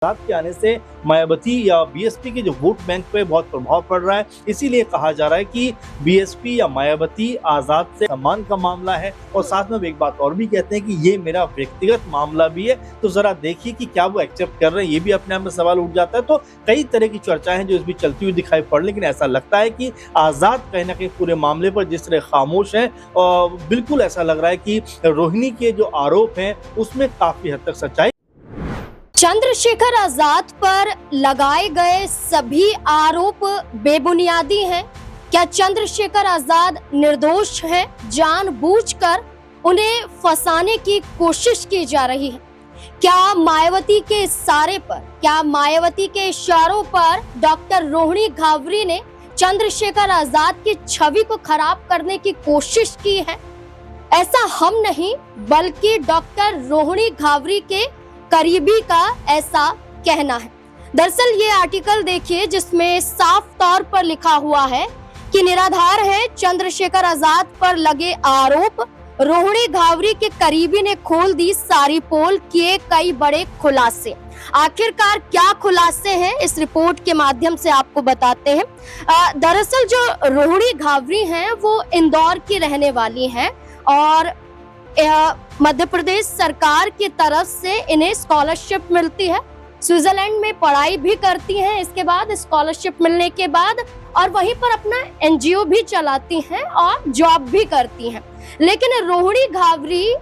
आजाद के आने से मायावती या बीएसपी के जो वोट बैंक पे बहुत प्रभाव पड़ रहा है। इसीलिए कहा जा रहा है कि बीएसपी या मायावती आजाद से सम्मान का मामला है। और साथ में एक बात और भी कहते हैं कि ये मेरा व्यक्तिगत मामला भी है, तो जरा देखिए कि क्या वो एक्सेप्ट कर रहे हैं। ये भी अपने आप में सवाल उठ जाता है। तो कई तरह की चर्चाएं हैं जो इस बीच चलती हुई दिखाई पड़, लेकिन ऐसा लगता है कि आजाद कहीं ना कहीं पूरे मामले पर जिस तरह खामोश है, बिल्कुल ऐसा लग रहा है कि रोहिणी के जो आरोप हैं उसमें काफी हद तक सच्चाई। चंद्रशेखर आजाद पर लगाए गए सभी आरोप बेबुनियादी हैं। क्या चंद्रशेखर आजाद निर्दोष हैं? जानबूझकर उन्हें फंसाने की कोशिश की जा रही है। क्या मायावती के इशारे पर, क्या मायावती के इशारों पर डॉक्टर रोहिणी घावरी ने चंद्रशेखर आजाद की छवि को खराब करने की कोशिश की है? ऐसा हम नहीं, बल्कि डॉक्टर रोहिणी घावरी के करीबी का ऐसा कहना है। दरअसल ये आर्टिकल देखिए जिसमें साफ तौर पर लिखा हुआ है कि निराधार है चंद्रशेखर आजाद पर लगे आरोप। रोहिणी घावरी के करीबी ने खोल दी सारी पोल, किए कई बड़े खुलासे। आखिरकार क्या खुलासे हैं, इस रिपोर्ट के माध्यम से आपको बताते हैं। दरअसल जो रोहिणी घावरी हैं वो इंदौर की रहने वाली हैं और मध्य प्रदेश सरकार की तरफ से इन्हें स्कॉलरशिप मिलती है। स्विट्जरलैंड में पढ़ाई भी करती हैं इसके बाद, स्कॉलरशिप मिलने के बाद, और वहीं पर अपना एनजीओ भी चलाती हैं और जॉब भी करती हैं। लेकिन रोहिणी घावरी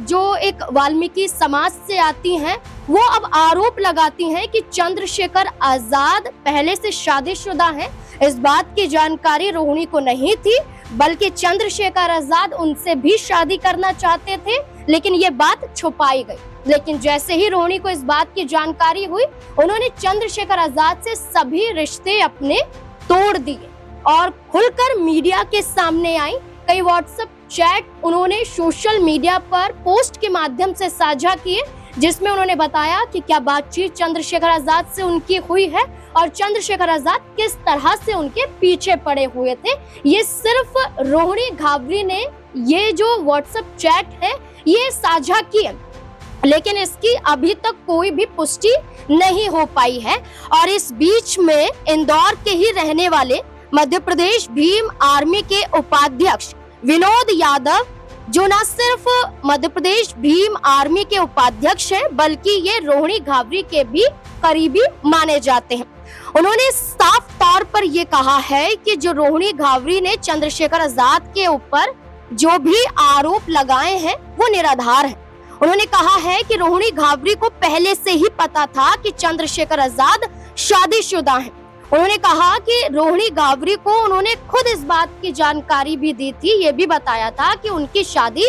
जो एक वाल्मीकि समाज से आती हैं, वो अब आरोप लगाती हैं कि चंद्रशेखर आजाद पहले से शादीशुदा हैं। इस बात की जानकारी रोहिणी को नहीं थी, बल्कि चंद्रशेखर आजाद उनसे भी शादी करना चाहते थे, लेकिन ये बात छुपाई गई। लेकिन जैसे ही रोहिणी को इस बात की जानकारी हुई, उन्होंने चंद्रशेखर आजाद से सभी रिश्ते अपने तोड़ दिए और खुलकर मीडिया के सामने आई। कई व्हाट्सएप चैट उन्होंने सोशल मीडिया पर पोस्ट के माध्यम से साझा किए, जिसमें उन्होंने बताया कि क्या बातचीत चंद्रशेखर आजाद से उनकी हुई है और चंद्रशेखर आजाद किस तरह से उनके पीछे पड़े हुए थे। ये सिर्फ रोहिणी घावरी ने ये जो व्हाट्सएप चैट है ये साझा किए, लेकिन इसकी अभी तक कोई भी पुष्टि नहीं हो पाई है। और इस बीच में इंदौर के ही रहने वाले मध्य प्रदेश भीम आर्मी के उपाध्यक्ष विनोद यादव, जो न सिर्फ मध्य प्रदेश भीम आर्मी के उपाध्यक्ष हैं, बल्कि ये रोहिणी घावरी के भी करीबी माने जाते हैं। उन्होंने साफ तौर पर ये कहा है कि जो रोहिणी घावरी ने चंद्रशेखर आजाद के ऊपर जो भी आरोप लगाए हैं वो निराधार है। उन्होंने कहा है कि रोहिणी घावरी को पहले से ही पता था कि चंद्रशेखर आजाद शादीशुदा हैं। उन्होंने कहा कि रोहिणी घावरी को उन्होंने खुद इस बात की जानकारी भी दी थी, ये भी बताया था कि उनकी शादी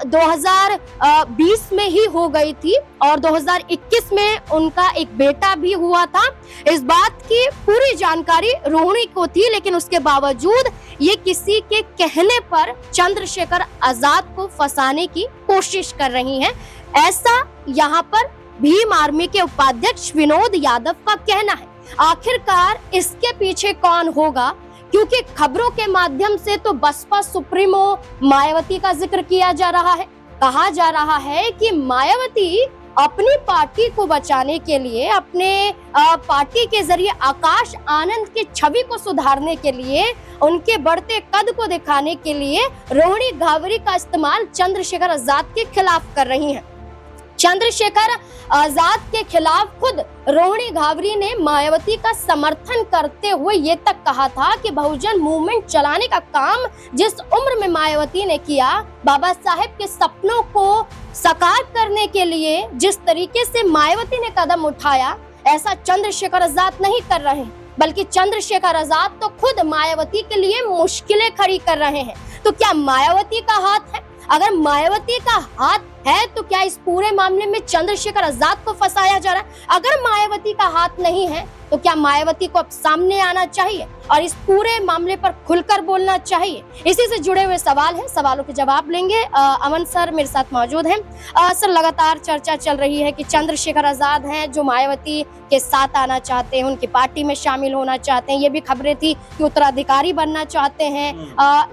2020 में ही हो गई थी और 2021 में उनका एक बेटा भी हुआ था। इस बात की पूरी जानकारी रोहिणी को थी, लेकिन उसके बावजूद ये किसी के कहने पर चंद्रशेखर आजाद को फंसाने की कोशिश कर रही हैं, ऐसा यहाँ पर भीम आर्मी के उपाध्यक्ष विनोद यादव का कहना है। आखिरकार इसके पीछे कौन होगा, क्योंकि खबरों के माध्यम से तो बसपा सुप्रीमो मायावती का जिक्र किया जा रहा है। कहा जा रहा है कि मायावती अपनी पार्टी को बचाने के लिए, अपने पार्टी के जरिए आकाश आनंद की छवि को सुधारने के लिए, उनके बढ़ते कद को दिखाने के लिए रोहिणी घावरी का इस्तेमाल चंद्रशेखर आजाद के खिलाफ कर रही हैं। चंद्रशेखर आजाद के खिलाफ खुद रोहिणी घावरी ने मायावती का समर्थन करते हुए ये तक कहा था कि बहुजन मूवमेंट चलाने का काम जिस उम्र में मायावती ने किया, बाबा साहेब के सपनों को साकार करने के लिए जिस तरीके से मायावती ने कदम उठाया, ऐसा चंद्रशेखर आजाद नहीं कर रहे हैं, बल्कि चंद्रशेखर आजाद तो खुद मायावती के लिए मुश्किलें खड़ी कर रहे हैं। तो क्या मायावती का हाथ है? अगर मायावती का हाथ है तो क्या इस पूरे मामले में चंद्रशेखर आजाद को फंसाया जा रहा है? अगर मायावती का हाथ नहीं है तो क्या मायावती को अब सामने आना चाहिए और इस पूरे मामले पर खुलकर बोलना चाहिए? इसी से जुड़े हुए सवाल हैं, सवालों के जवाब लेंगे। अमन सर मेरे साथ मौजूद हैं। सर, लगातार चर्चा चल रही है कि चंद्रशेखर आजाद हैं जो मायावती के साथ आना चाहते हैं, उनकी पार्टी में शामिल होना चाहते हैं। ये भी खबरें थी कि उत्तराधिकारी बनना चाहते हैं,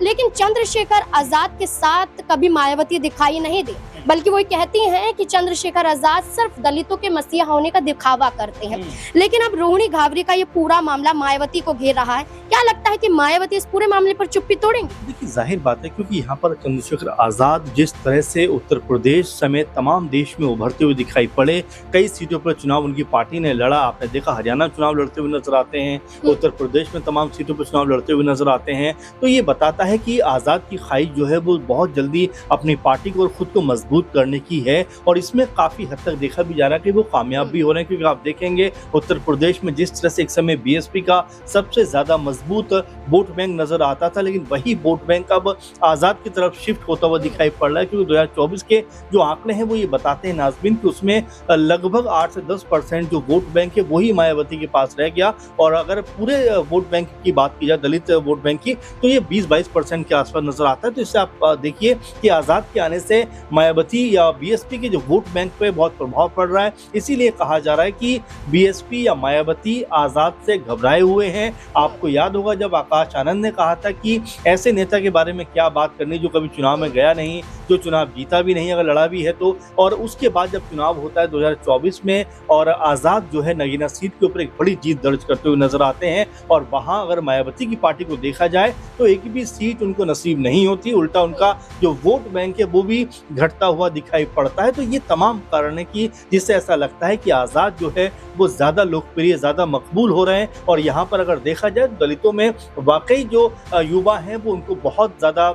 लेकिन चंद्रशेखर आजाद के साथ कभी मायावती दिखाई नहीं दी। बल्कि वो कहती हैं कि चंद्रशेखर आजाद सिर्फ दलितों के मसीहा होने का दिखावा करते हैं। लेकिन अब रोहिणी घाघरी का ये पूरा मामला मायावती को घेर रहा है। क्या लगता है कि मायावती इस पूरे मामले पर चुप्पी तोड़ेंगे? देखिए, जाहिर बात है, क्योंकि यहाँ पर चंद्रशेखर आजाद जिस तरह से उत्तर प्रदेश समेत तमाम देश में उभरते हुए दिखाई पड़े, कई सीटों पर चुनाव उनकी पार्टी ने लड़ा। आपने देखा हरियाणा चुनाव लड़ते हुए नजर आते हैं, उत्तर प्रदेश में तमाम सीटों पर चुनाव लड़ते हुए नजर आते हैं। तो ये बताता है कि आजाद की ख्वाहिश जो है वो बहुत जल्दी अपनी पार्टी को और खुद को मजबूत करने की है, और इसमें काफी हद तक देखा भी जा रहा है कि वो कामयाब भी हो रहे हैं। क्योंकि आप देखेंगे उत्तर प्रदेश में जिस तरह से एक समय बीएसपी का सबसे ज्यादा मजबूत वोट बैंक नजर आता था, लेकिन वही वोट बैंक अब आजाद की तरफ शिफ्ट होता हुआ दिखाई पड़ रहा है। क्योंकि 2024 के जो आंकड़े हैं वो ये बताते हैं नाज़रीन कि उसमें लगभग 8 से 10% जो वोट बैंक है वही मायावती के पास रह गया। और अगर पूरे वोट बैंक की बात की जाए, दलित वोट बैंक की, तो ये 20-22% के आसपास नजर आता है। तो इससे आप देखिए कि आजाद के आने से मायावती या बीएसपी के जो वोट बैंक पे बहुत प्रभाव पड़ रहा है। इसीलिए कहा जा रहा है कि बीएसपी या मायावती आजाद से घबराए हुए हैं। आपको याद होगा जब आकाश आनंद ने कहा था कि ऐसे नेता के बारे में क्या बात करनी जो कभी चुनाव में गया नहीं, जो चुनाव जीता भी नहीं, अगर लड़ा भी है तो। और उसके बाद जब चुनाव होता है 2024 में, और आजाद जो है नगीना सीट के ऊपर एक बड़ी जीत दर्ज करते हुए नजर आते हैं, और वहां अगर मायावती की पार्टी को देखा जाए तो एक भी सीट उनको नसीब नहीं होती, उल्टा उनका जो वोट बैंक है वो भी घटता हुआ दिखाई पड़ता है। तो ये तमाम कारण है कि जिससे ऐसा लगता है कि आजाद जो है वो ज्यादा लोकप्रिय, ज्यादा मकबूल हो रहे हैं। और यहाँ पर अगर देखा जाए दलितों में वाकई जो युवा हैं वो उनको बहुत ज्यादा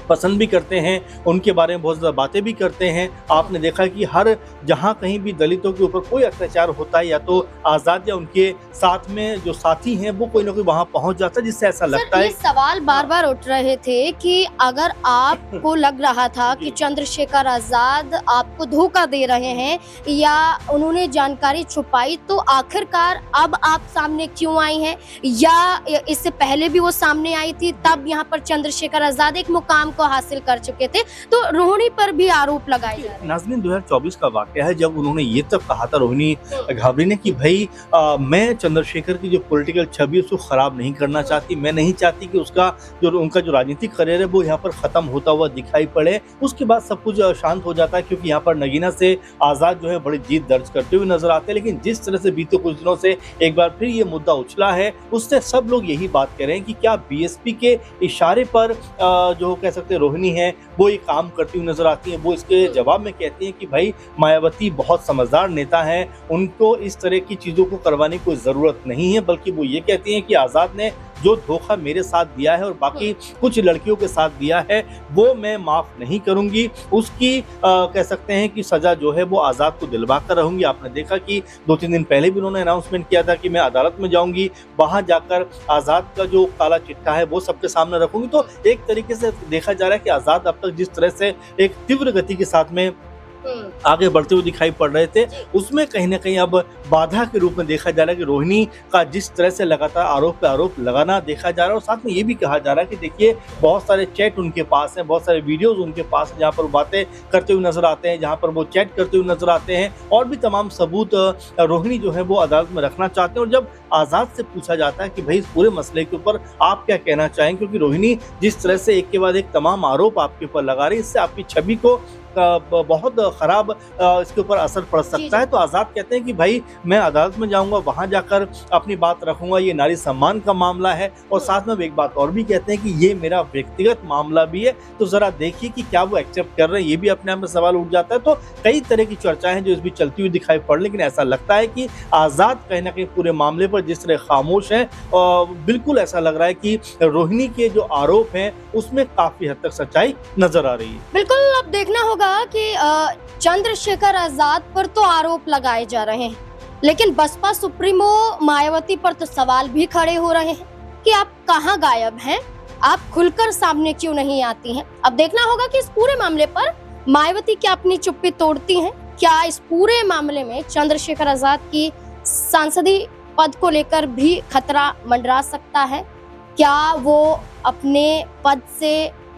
पसंद भी करते हैं, उनके बारे में बहुत ज़्यादा बातें भी करते हैं। आपने देखा कि हर जहां कहीं भी दलितों के ऊपर कोई अत्याचार होता है, या तो आज़ाद या उनके साथ में जो साथी हैं वो कोई ना कोई वहां पहुंच जाता है, जिससे ऐसा लगता है। ये सवाल बार बार उठ रहे थे कि अगर आपको लग रहा था कि चंद्रशेखर आजाद आपको धोखा दे रहे हैं या उन्होंने जानकारी छुपाई, तो आखिरकार अब आप सामने क्यों आई हैं? या इससे पहले भी वो सामने आई थी, तब यहाँ पर चंद्रशेखर आजाद एक मुकाम को हासिल कर चुके थे? तो रोहिणी पर भी आरोप लगाए जा रहे हैं। नाज़रीन, 2024 का वाकया है जब उन्होंने ये तब कहा था रोहिणी घाघरी ने कि भाई मैं चंद्रशेखर की जो पॉलिटिकल छवि उसको खराब नहीं करना चाहती, मैं नहीं चाहती कि उनका जो राजनीतिक करियर है वो यहाँ पर खत्म होता हुआ दिखाई पड़े। उसके बाद सब कुछ शांत हो जाता है, क्योंकि यहाँ पर नगीना से आजाद जो है बड़ी जीत दर्ज करते हुए नजर आते हैं। लेकिन जिस तरह से बीते कुछ दिनों से एक बार फिर ये मुद्दा उछला है, उससे सब लोग यही बात कह रहे हैं कि क्या बीएसपी के इशारे पर जो कह सकते रोहिणी है वो ये काम करती हुई नजर आती है। वो इसके जवाब में कहती हैं कि भाई मायावती बहुत समझदार नेता है, उनको इस तरह की चीजों को करवाने की कोई जरूरत नहीं है, बल्कि वो ये कहती हैं कि आजाद ने जो धोखा मेरे साथ दिया है और बाकी कुछ लड़कियों के साथ दिया है वो मैं माफ नहीं करूंगी। उसकी कह सकते हैं कि सजा जो है वो आजाद को दिलवा कर रहूंगी। आपने देखा कि 2-3 दिन पहले भी उन्होंने अनाउंसमेंट किया था कि मैं अदालत में जाऊंगी, वहां जाकर आजाद का जो काला चिट्ठा है वो सबके सामने रखूंगी। तो एक तरीके से देखा जा रहा है कि आजाद अब तक जिस तरह से एक तीव्र गति के साथ में आगे बढ़ते हुए दिखाई पड़ रहे थे, उसमें कहीं ना कहीं अब बाधा के रूप में देखा जा रहा है कि रोहिणी का जिस तरह से लगातार आरोप पे आरोप लगाना देखा जा रहा है। और साथ में ये भी कहा जा रहा है कि देखिए बहुत सारे चैट उनके पास हैं, बहुत सारे वीडियोस उनके पास हैं जहाँ पर वो बातें करते हुए नजर आते हैं, जहाँ पर वो चैट करते हुए नजर आते हैं, और भी तमाम सबूत रोहिणी जो है वो अदालत में रखना चाहते हैं। और जब आजाद से पूछा जाता है कि भाई इस पूरे मसले के ऊपर आप क्या कहना चाहें, क्योंकि रोहिणी जिस तरह से एक के बाद एक तमाम आरोप आपके ऊपर लगा रही है, इससे आपकी छवि को बहुत खराब इसके ऊपर असर पड़ सकता है। तो आजाद कहते हैं कि भाई मैं अदालत में जाऊंगा, वहां जाकर अपनी बात रखूंगा, ये नारी सम्मान का मामला है। और साथ में एक बात और भी कहते हैं कि ये मेरा व्यक्तिगत मामला भी है, तो जरा देखिए कि क्या वो एक्सेप्ट कर रहे हैं। ये भी अपने आप में सवाल उठ जाता है। तो कई तरह की चर्चाएं हैं जो इस बीच चलती हुई दिखाई पड़, लेकिन ऐसा लगता है कि आजाद कहीं ना कहीं पूरे मामले पर जिस तरह खामोश है, बिल्कुल ऐसा लग रहा है कि रोहिणी के जो आरोप हैं उसमें काफी हद तक सच्चाई नजर आ रही है। बिल्कुल, अब देखना होगा कि चंद्रशेखर आजाद पर तो आरोप लगाए जा रहे हैं, लेकिन बसपा सुप्रीमो मायावती पर तो सवाल भी खड़े हो रहे हैं कि आप कहां गायब हैं, आप खुलकर सामने क्यों नहीं आती हैं। अब देखना होगा कि इस पूरे मामले पर मायावती क्या अपनी चुप्पी तोड़ती हैं, क्या इस पूरे मामले में चंद्रशेखर आजाद की सांसदीय पद को लेकर भी खतरा मंडरा सकता है, क्या वो अपने पद से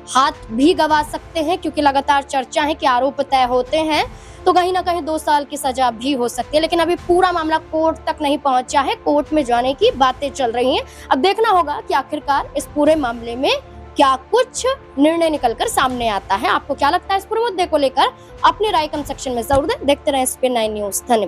हाथ भी गंवा सकते हैं, क्योंकि लगातार चर्चा है कि आरोप तय होते हैं तो कहीं ना कहीं 2 साल की सजा भी हो सकती है। लेकिन अभी पूरा मामला कोर्ट तक नहीं पहुंचा है, कोर्ट में जाने की बातें चल रही हैं। अब देखना होगा कि आखिरकार इस पूरे मामले में क्या कुछ निर्णय निकलकर सामने आता है। आपको क्या लगता है इस पूरे मुद्दे को लेकर? अपनी राय कमेंट सेक्शन में जरूर दें। देखते रहें SPN9 न्यूज। धन्यवाद।